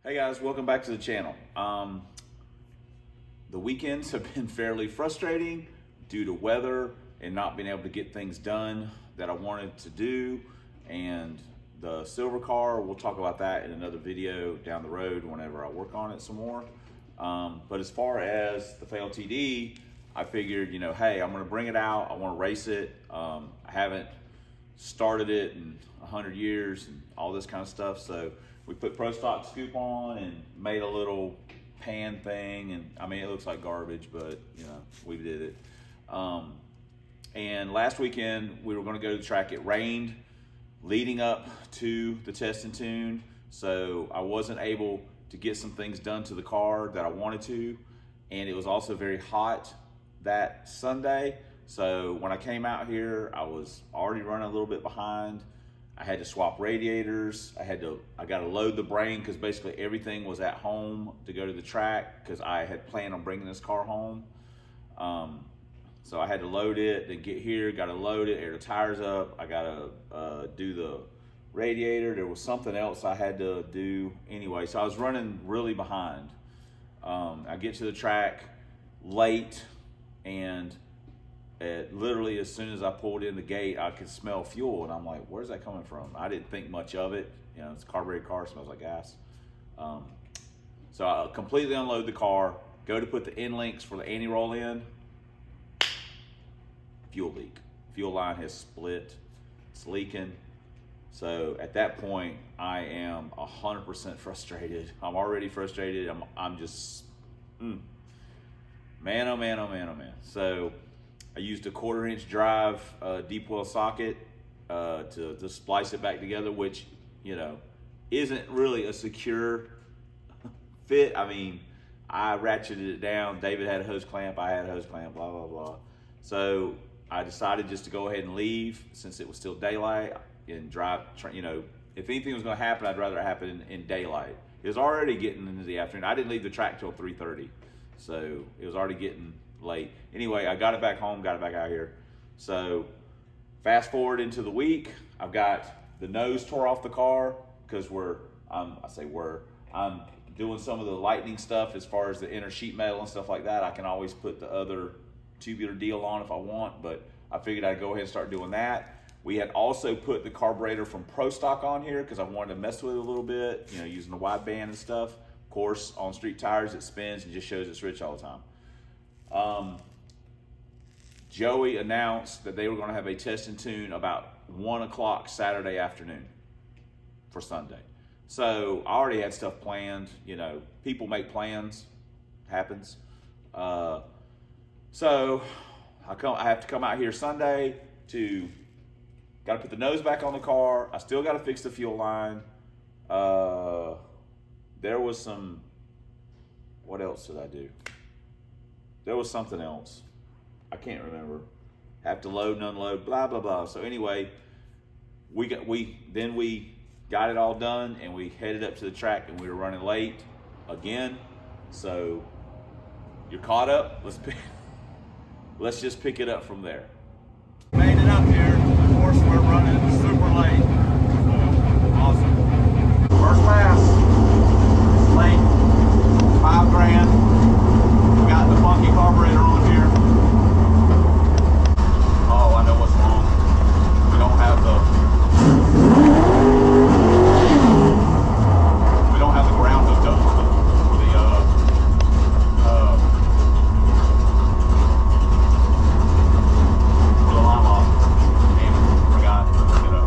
Hey guys, welcome back to the channel. The weekends have been fairly frustrating due to weather and not being able to get things done that I wanted to do. And the silver car, we'll talk about that in another video down the road whenever I work on it some more. But as far as the FaiLTD, I figured, hey, I'm gonna bring it out. I wanna race it. I haven't started it in 100 years and all this kind of stuff. So we put Snorkel Scoop on and made a little pan thing, and I mean, it looks like garbage, but we did it. And last weekend we were going to go to the track. It rained leading up to the test and tune, so I wasn't able to get some things done to the car that I wanted to, and it was also very hot that Sunday. So when I came out here, I was already running a little bit behind. I had to swap radiators. I got to load the brain because basically everything was at home to go to the track because I had planned on bringing this car home. So I had to load it, then get here, got to load it, air the tires up. I got to do the radiator. There was something else I had to do anyway. So I was running really behind. I get to the track late, and literally as soon as I pulled in the gate, I could smell fuel, and I'm like, where's that coming from? I didn't think much of it. It's a carbureted car, smells like gas. So I completely unload the car, go to put the end links for the anti-roll in, fuel leak. Fuel line has split, it's leaking. So at that point, I am 100% frustrated. I'm already frustrated. I'm just, man, oh man, oh man, oh man. So I used a 1/4-inch drive deep well socket to splice it back together, which, isn't really a secure fit. I mean, I ratcheted it down. David had a hose clamp, I had a hose clamp, blah, blah, blah. So I decided just to go ahead and leave since it was still daylight and drive, if anything was gonna happen, I'd rather it happen in daylight. It was already getting into the afternoon. I didn't leave the track till 3:30. So it was already getting late. Anyway, I got it back home, got it back out here. So fast forward into the week, I've got the nose tore off the car because I'm doing some of the lightning stuff as far as the inner sheet metal and stuff like that. I can always put the other tubular deal on if I want, but I figured I'd go ahead and start doing that. We had also put the carburetor from ProStock on here because I wanted to mess with it a little bit, using the wide band and stuff. Of course, on street tires, it spins and just shows it's rich all the time. Joey announced that they were going to have a test and tune about 1 o'clock Saturday afternoon for Sunday. So I already had stuff planned. People make plans, happens. So I have to come out here Sunday got to put the nose back on the car. I still got to fix the fuel line. There was some, what else did I do? There was something else. I can't remember. Have to load and unload, blah, blah, blah. So anyway, we got it all done and we headed up to the track, and we were running late again. So you're caught up. Let's just pick it up from there. Made it up here. Of course, we're running super late. So, awesome. First pass. Late. $5,000. We got the funky carburetor on here. Oh, I know what's wrong. We don't have the ground hooked up for the line lock. Damn it, forgot to hook it up.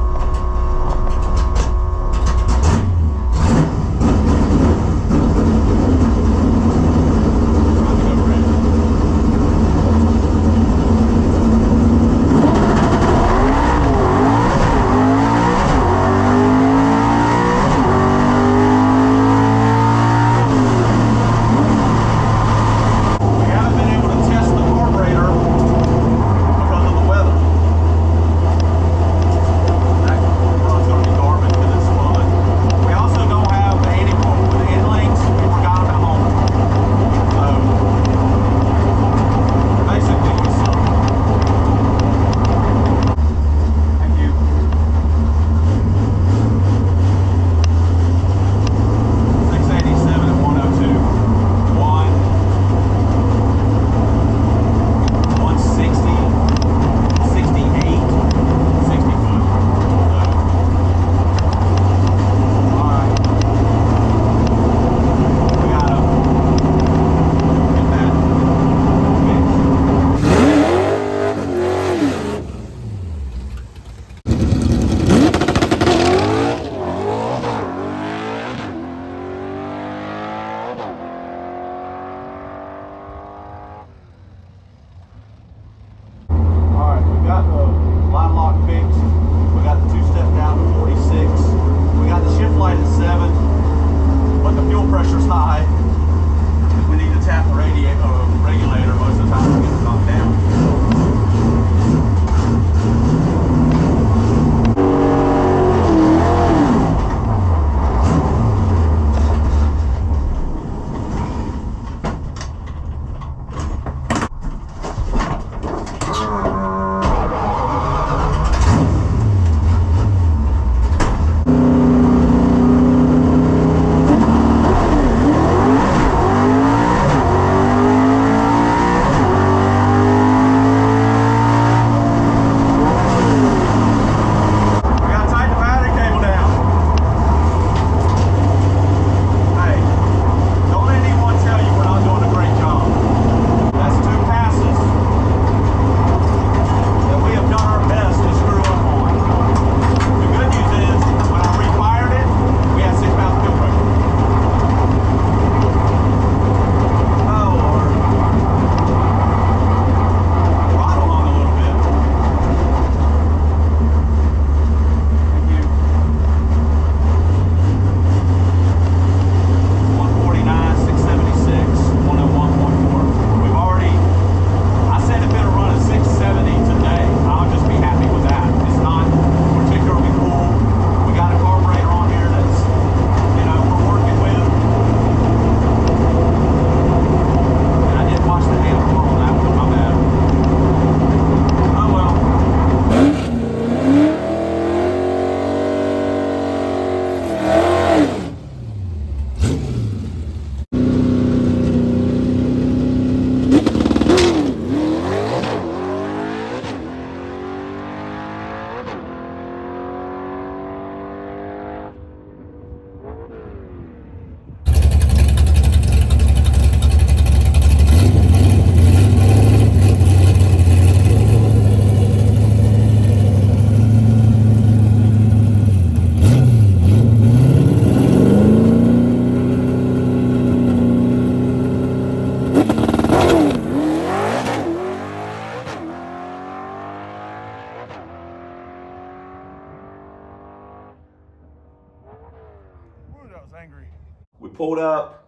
we pulled up,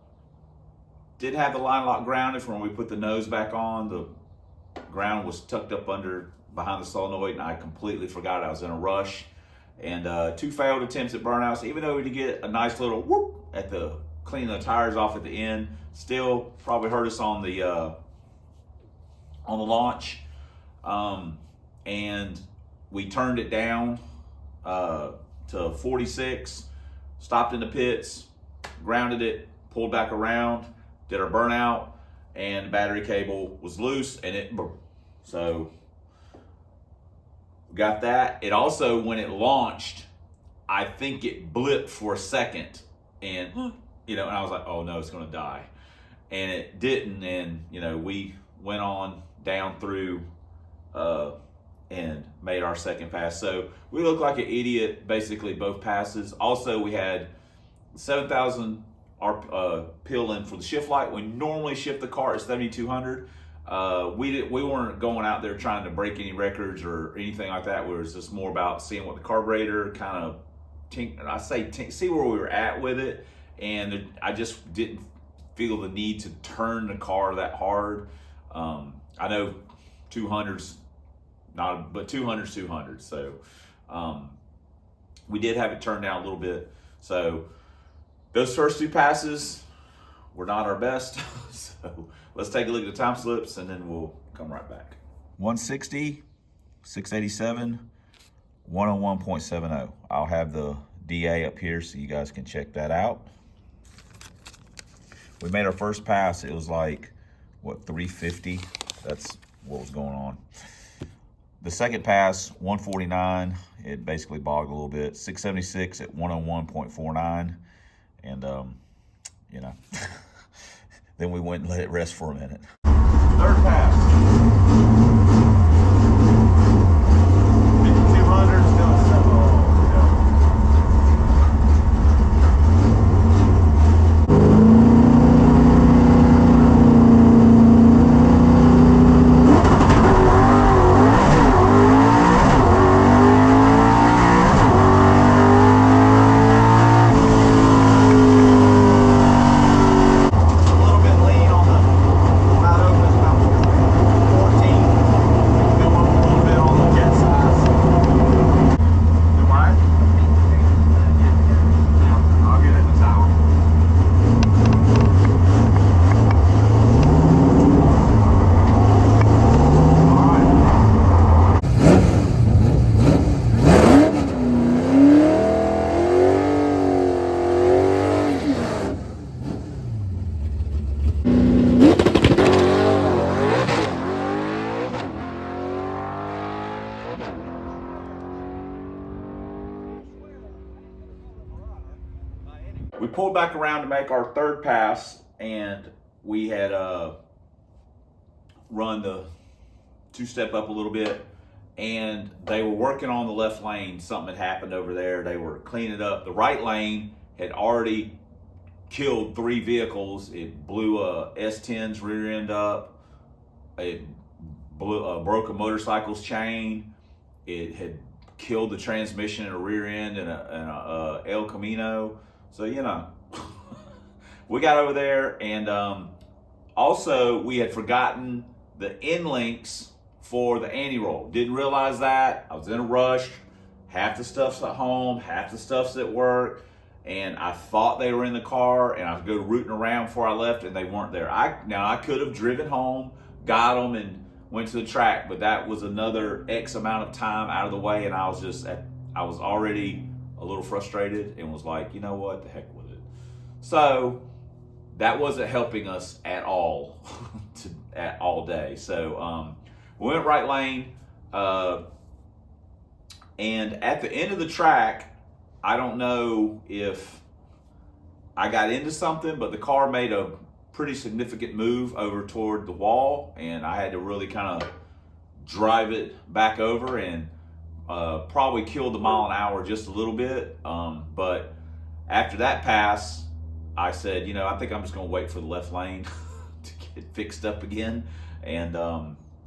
didn't have the line lock grounded from when we put the nose back on. The ground was tucked up behind the solenoid, and I completely forgot I was in a rush. And 2 failed attempts at burnouts. Even though we did get a nice little whoop at the cleaning the tires off at the end, still probably hurt us on the launch. And we turned it down to 46, stopped in the pits, grounded it, pulled back around, did our burnout, and the battery cable was loose, and it, so got that. It also, when it launched, I think it blipped for a second, and and I was like, oh no, it's gonna die. And it didn't, and we went on down through and made our second pass. So we looked like an idiot basically both passes. Also, we had 7,000 peel in for the shift light. We normally shift the car at 7,200. We weren't going out there trying to break any records or anything like that. It was just more about seeing what the carburetor kind of see where we were at with it. And I just didn't feel the need to turn the car that hard. I know 200's not, but 200's 200. So we did have it turned down a little bit. So those first 2 passes were not our best. So let's take a look at the time slips, and then we'll come right back. 160, 687, 101.70. I'll have the DA up here so you guys can check that out. We made our first pass. It was like, what, 350? That's what was going on. The second pass, 149. It basically bogged a little bit. 676 at 101.49. And, then we went and let it rest for a minute. Third pass. 5,200, still at 7. We pulled back around to make our third pass, and we had run the 2-step up a little bit, and they were working on the left lane. Something had happened over there. They were cleaning it up. The right lane had already killed 3 vehicles. It blew a S10's rear end up. It broke a motorcycle's chain. It had killed the transmission in a rear end in a El Camino. So, we got over there, and also we had forgotten the end links for the anti-roll. Didn't realize that. I was in a rush. Half the stuff's at home, half the stuff's at work, and I thought they were in the car, and I was going rooting around before I left, and they weren't there. I could have driven home, got them, and went to the track, but that was another X amount of time out of the way, and I was already a little frustrated and was like, you know what, the heck with it. So that wasn't helping us at all all day. So we went right lane, and at the end of the track, I don't know if I got into something, but the car made a pretty significant move over toward the wall, and I had to really kind of drive it back over, and probably killed the mile an hour just a little bit. But after that pass, I said, I think I'm just going to wait for the left lane to get fixed up again. And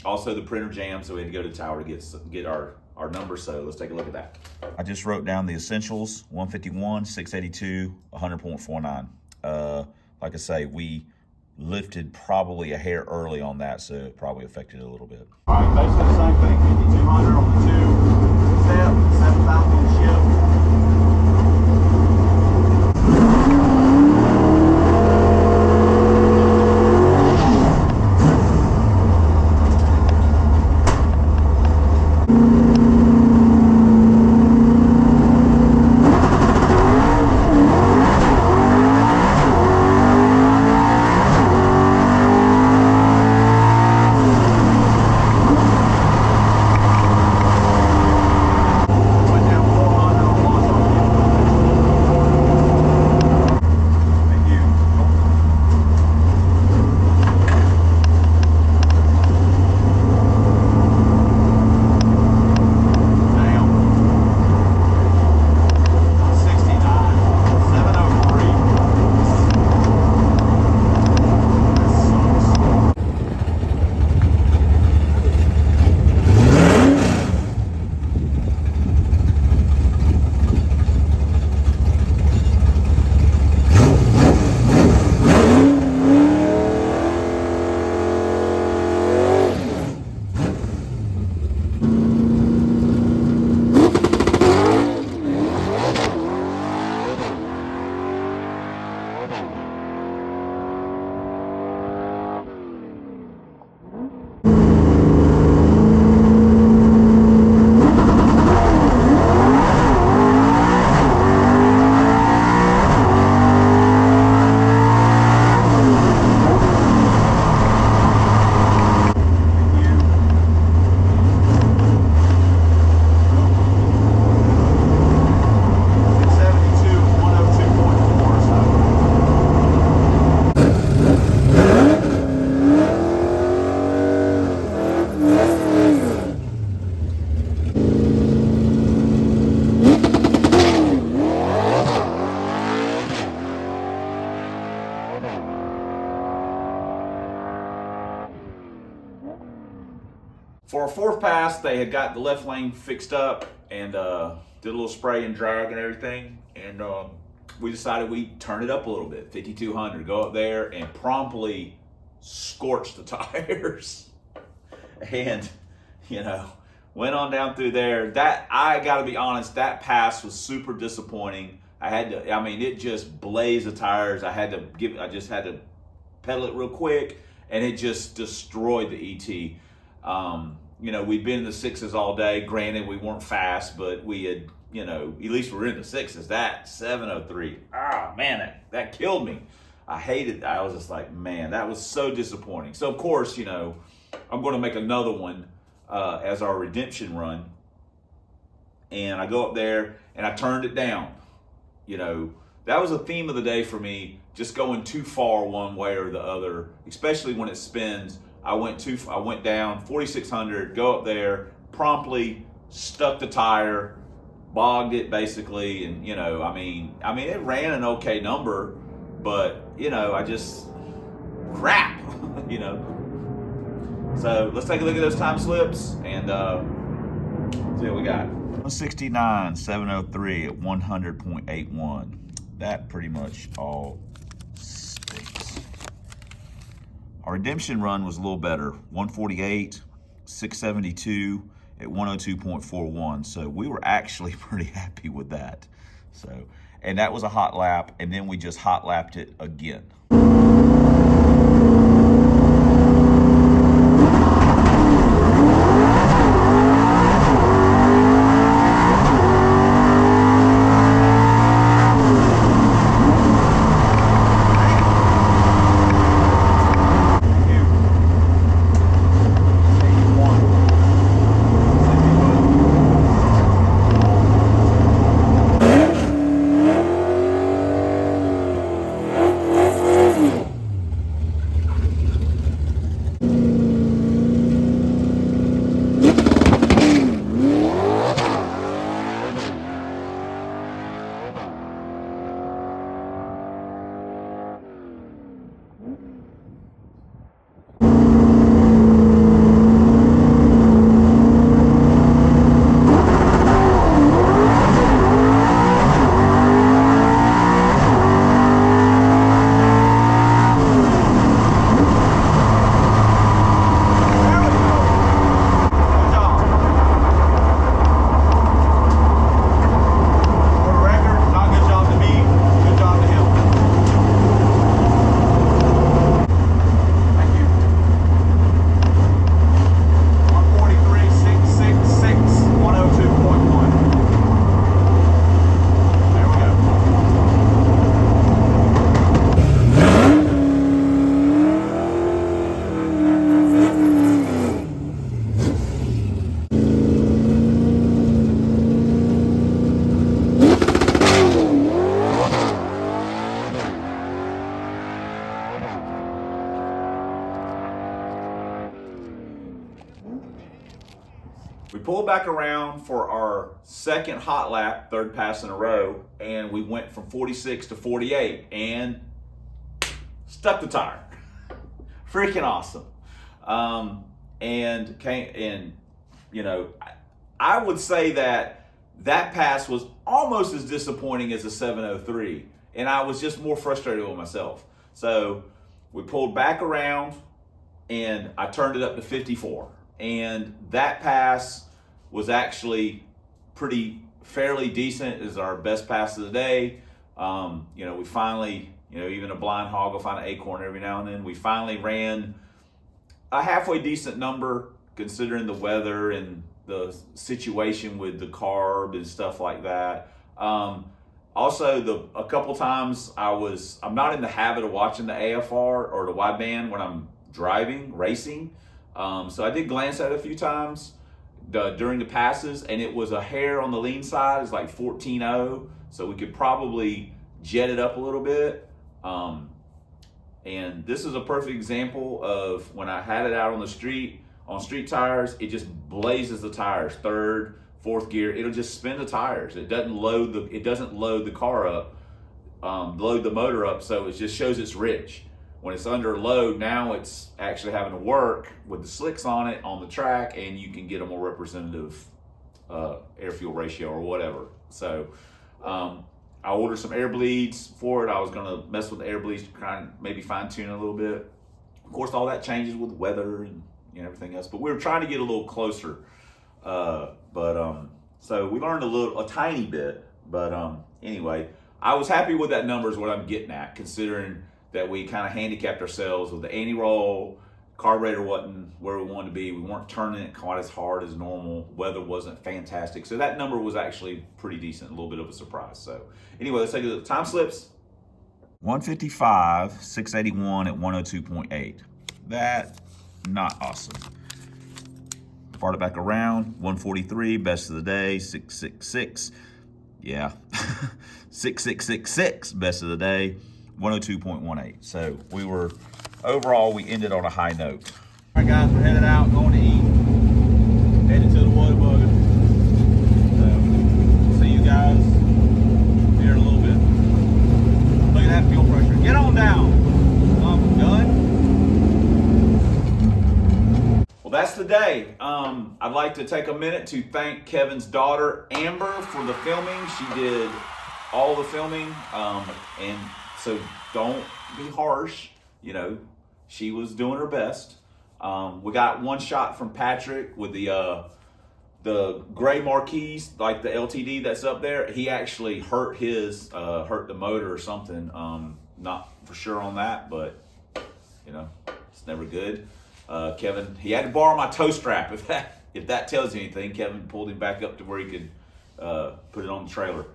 also the printer jammed, so we had to go to the tower to get our number. So let's take a look at that. I just wrote down the essentials: 151, 682, 100.49. Like I say, we lifted probably a hair early on that, so it probably affected it a little bit. All right, basically the same thing, 5,200 on the 2-step, 7,000 on the ship. For our fourth pass, they had got the left lane fixed up and did a little spray and drag and everything. And we decided we'd turn it up a little bit, 5,200, go up there and promptly scorch the tires. And, you know, went on down through there. That, I gotta be honest, that pass was super disappointing. I mean, it just blazed the tires. I just had to pedal it real quick and it just destroyed the ET. You know, we'd been in the sixes all day. Granted, we weren't fast, but we had, you know, at least we were in the sixes. That 703, man, that killed me. I hated it. I was just like, man, that was so disappointing. So, of course, you know, I'm going to make another one as our redemption run. And I go up there and I turned it down. You know, that was a theme of the day for me, just going too far one way or the other, especially when it spins. I went down 4,600, go up there, promptly stuck the tire, bogged it basically, and you know, I mean, it ran an okay number, but you know, I just crap, you know. So let's take a look at those time slips and see what we got. 169, 703 at 100.81. That pretty much all stinks. Our redemption run was a little better, 148, 672 at 102.41. So we were actually pretty happy with that. So, and that was a hot lap, and then we just hot lapped it again. we pulled back around for our second hot lap, third pass in a row, and we went from 46 to 48 and stuck the tire. Freaking awesome. And you know, I would say that pass was almost as disappointing as a 703, and I was just more frustrated with myself. So we pulled back around and I turned it up to 54. And that pass was actually fairly decent. It was our best pass of the day. You know, we finally, you know, even a blind hog will find an acorn every now and then. We finally ran a halfway decent number considering the weather and the situation with the carb and stuff like that. Also, a couple times I'm not in the habit of watching the AFR or the wideband when I'm driving, racing. So I did glance at it a few times during the passes, and it was a hair on the lean side. It's like 14.0, so we could probably jet it up a little bit. And this is a perfect example of when I had it out on the street, on street tires, it just blazes the tires, third, fourth gear. It'll just spin the tires. It doesn't load the car up, load the motor up, so it just shows it's rich. When it's under load, now it's actually having to work with the slicks on it on the track, and you can get a more representative air fuel ratio or whatever. So I ordered some air bleeds for it. I was gonna mess with the air bleeds to kind of maybe fine tune it a little bit. Of course, all that changes with weather and everything else, but we were trying to get a little closer. So we learned a tiny bit, but anyway, I was happy with that number is what I'm getting at, considering that we kind of handicapped ourselves with the anti-roll, carburetor wasn't where we wanted to be. We weren't turning it quite as hard as normal. Weather wasn't fantastic. So that number was actually pretty decent, a little bit of a surprise. So anyway, let's take a look at the time slips. 155, 681 at 102.8. That, not awesome. Brought it back around, 143, best of the day, 666. Yeah, 6666, best of the day. 102.18. So overall, we ended on a high note. All right, guys, we're headed out, going to eat, headed to the water bugger. So, see you guys here in a little bit. Look at that fuel pressure. Get on down. Done. Well, that's the day. I'd like to take a minute to thank Kevin's daughter, Amber, for the filming. She did all the filming, and so don't be harsh, you know, she was doing her best. We got one shot from Patrick with the gray marquees, like the LTD that's up there. He actually hurt the motor or something. Not for sure on that, but you know, it's never good. Kevin, he had to borrow my toe strap. If that tells you anything, Kevin pulled him back up to where he could put it on the trailer.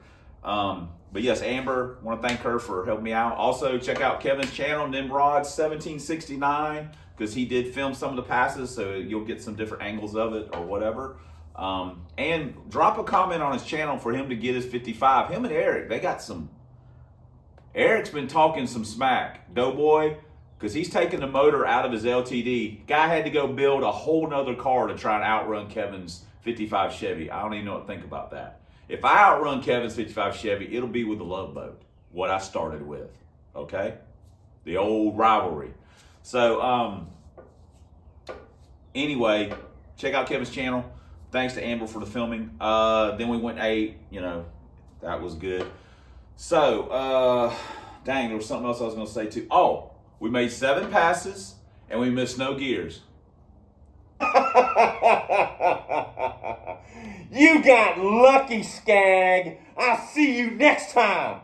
But yes, Amber, want to thank her for helping me out. Also, check out Kevin's channel, Nimrod1769, because he did film some of the passes, so you'll get some different angles of it or whatever. And drop a comment on his channel for him to get his 55. Him and Eric, they got some... Eric's been talking some smack, Doughboy, because he's taking the motor out of his LTD. Guy had to go build a whole nother car to try and outrun Kevin's 55 Chevy. I don't even know what to think about that. If I outrun Kevin's 55 Chevy, it'll be with the Love Boat, what I started with, okay? The old rivalry. So, anyway, check out Kevin's channel. Thanks to Amber for the filming. Then we went and ate, you know, that was good. So, dang, there was something else I was gonna say too. Oh, we made 7 passes and we missed no gears. You got lucky, Skag. I'll see you next time.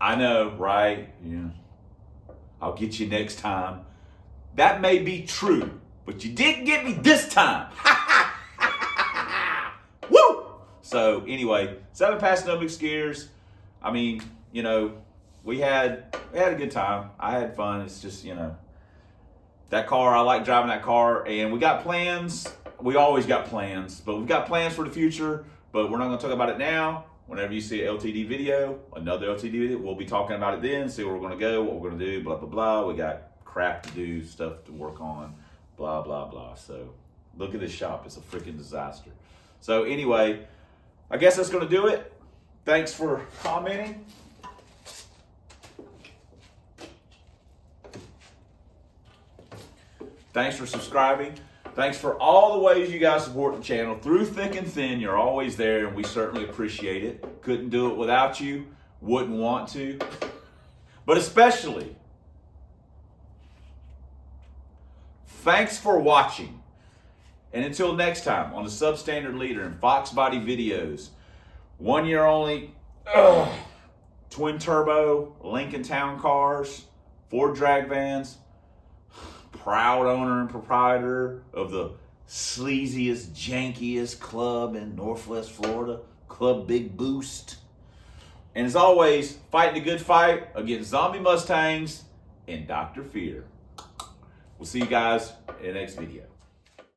I know, right? Yeah. I'll get you next time. That may be true, but you didn't get me this time. Woo! So anyway, 7 passes, no mixed gears. I mean, you know, we had a good time. I had fun. It's just, you know, that car, I like driving that car, and we got plans. We always got plans, but we've got plans for the future, but we're not gonna talk about it now. Whenever you see an LTD video, another LTD video, we'll be talking about it then, see where we're gonna go, what we're gonna do, blah, blah, blah. We got crap to do, stuff to work on, blah, blah, blah. So Look at this shop. It's a freaking disaster. So anyway, I guess that's going to do it. Thanks for commenting. Thanks for subscribing. Thanks for all the ways you guys support the channel. Through thick and thin, you're always there, and we certainly appreciate it. Couldn't do it without you. Wouldn't want to. But especially, thanks for watching. And until next time on the Substandard Leader and Fox Body videos, 1 year only, twin turbo, Lincoln Town cars, Ford drag vans, proud owner and proprietor of the sleaziest, jankiest club in Northwest Florida, Club Big Boost. And as always, fighting a good fight against zombie Mustangs and Dr. Fear. We'll see you guys in the next video.